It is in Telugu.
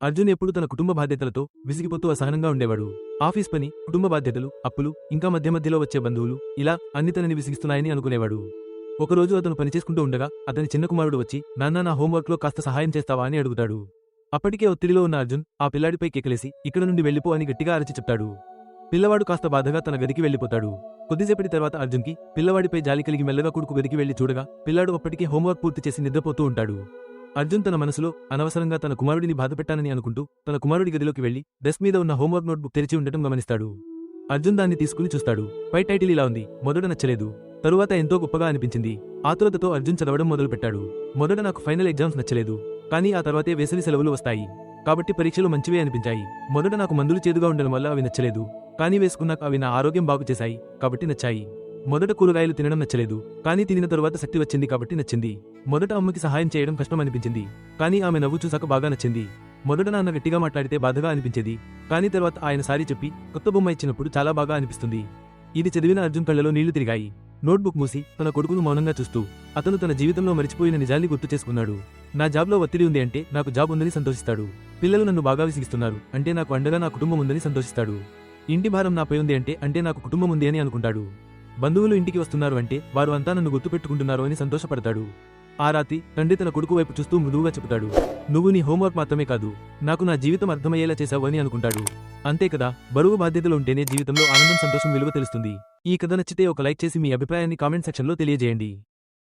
అర్జున్ ఎప్పుడు తన కుటుంబ బాధ్యతలతో విసిగిపోతూ అసహనంగా ఉండేవాడు. ఆఫీస్ పని, కుటుంబ బాధ్యతలు, అప్పులు, ఇంకా మధ్య మధ్యలో వచ్చే బంధువులు ఇలా అన్ని తనని విసిగిస్తున్నాయని అనుకునేవాడు. ఒకరోజు అతను పనిచేసుకుంటూ ఉండగా అతని చిన్న కుమారుడు వచ్చి, నాన్న నా హోంవర్క్లో కాస్త సహాయం చేస్తావా అని అడుగుతాడు. అప్పటికే ఒత్తిడిలో ఉన్న అర్జున్ ఆ పిల్లాడిపై కేకలేసి ఇక్కడ నుండి వెళ్ళిపో అని గట్టిగా అరచి చెప్తాడు. పిల్లవాడు కాస్త బాధగా తన గదికి వెళ్ళిపోతాడు. కొద్దిసేపటి తర్వాత అర్జున్కి పిల్లవాడిపై జాలి కలిగి మెల్లగా కొడుకు గదికి వెళ్లి చూడగా పిల్లాడు అప్పటికే హోంవర్క్ పూర్తి చేసి నిద్రపోతూ ఉంటాడు. అర్జున్ తన మనసులో అనవసరంగా తన కుమారుడిని బాధపెట్టానని అనుకుంటూ తన కుమారుడి గదిలోకి వెళ్లి డెస్క్ మీద ఉన్న హోంవర్క్ నోట్బుక్ తెరిచి ఉండటం గమనిస్తాడు. అర్జున్ దాన్ని తీసుకుని చూస్తాడు. పై టైటిల్ ఇలా ఉంది: మొదట నచ్చలేదు, తరువాత ఎంతో గొప్పగా అనిపించింది. ఆతురతతో అర్జున్ చదవడం మొదలుపెట్టాడు. మొదట నాకు ఫైనల్ ఎగ్జామ్స్ నచ్చలేదు, కానీ ఆ తర్వాతే వేసవి సెలవులు వస్తాయి కాబట్టి పరీక్షలు మంచివే అనిపించాయి. మొదట నాకు మందులు చేదుగా ఉండడం వల్ల అవి నచ్చలేదు, కానీ వేసుకున్నాక అవి నా ఆరోగ్యం బాగు చేశాయి కాబట్టి నచ్చాయి. మొదట కూరగాయలు తినడం నచ్చలేదు, కానీ తినిన తరువాత శక్తి వచ్చింది కాబట్టి నచ్చింది. మొదట అమ్మకి సహాయం చేయడం కష్టం అనిపించింది, కానీ ఆమె నవ్వు చూసాక బాగా నచ్చింది. మొదట నాన్న గట్టిగా మాట్లాడితే బాధగా అనిపించేది, కానీ తర్వాత ఆయన సారీ చెప్పి కొత్త బొమ్మ ఇచ్చినప్పుడు చాలా బాగా అనిపిస్తుంది. ఇది చదివిన అర్జున్ కళ్ళలో నీళ్లు తిరిగాయి. నోట్బుక్ మూసి తన కొడుకును మౌనంగా చూస్తూ అతను తన జీవితంలో మరిచిపోయిన నిజాన్ని గుర్తు చేసుకున్నాడు. నా జాబ్లో ఒత్తిడి ఉంది అంటే నాకు జాబ్ ఉందని సంతోషిస్తాడు. పిల్లలు నన్ను బాగా విసిగిస్తున్నారు అంటే నాకు అండగా నా కుటుంబం ఉందని సంతోషిస్తాడు. ఇంటి భారం నాపై ఉంది అంటే నాకు కుటుంబం ఉంది అని అనుకుంటాడు. బంధువులు ఇంటికి వస్తున్నారు అంటే వారు అంతా నన్ను గుర్తుపెట్టుకుంటున్నారు అని సంతోషపడతాడు. ఆ రాత్రి తండ్రి తన కొడుకు వైపు చూస్తూ మృదువుగా చెబుతాడు, నువ్వు నీ హోంవర్క్ మాత్రమే కాదు, నాకు నా జీవితం అర్థమయ్యేలా చేశావు అని అనుకుంటాడు. అంతే కదా, బరువు బాధ్యతలు ఉంటేనే జీవితంలో ఆనందం సంతోషం విలువ తెలుస్తుంది. ఈ కథ నచ్చితే ఒక లైక్ చేసి మీ అభిప్రాయాన్ని కామెంట్ సెక్షన్లో తెలియజేయండి.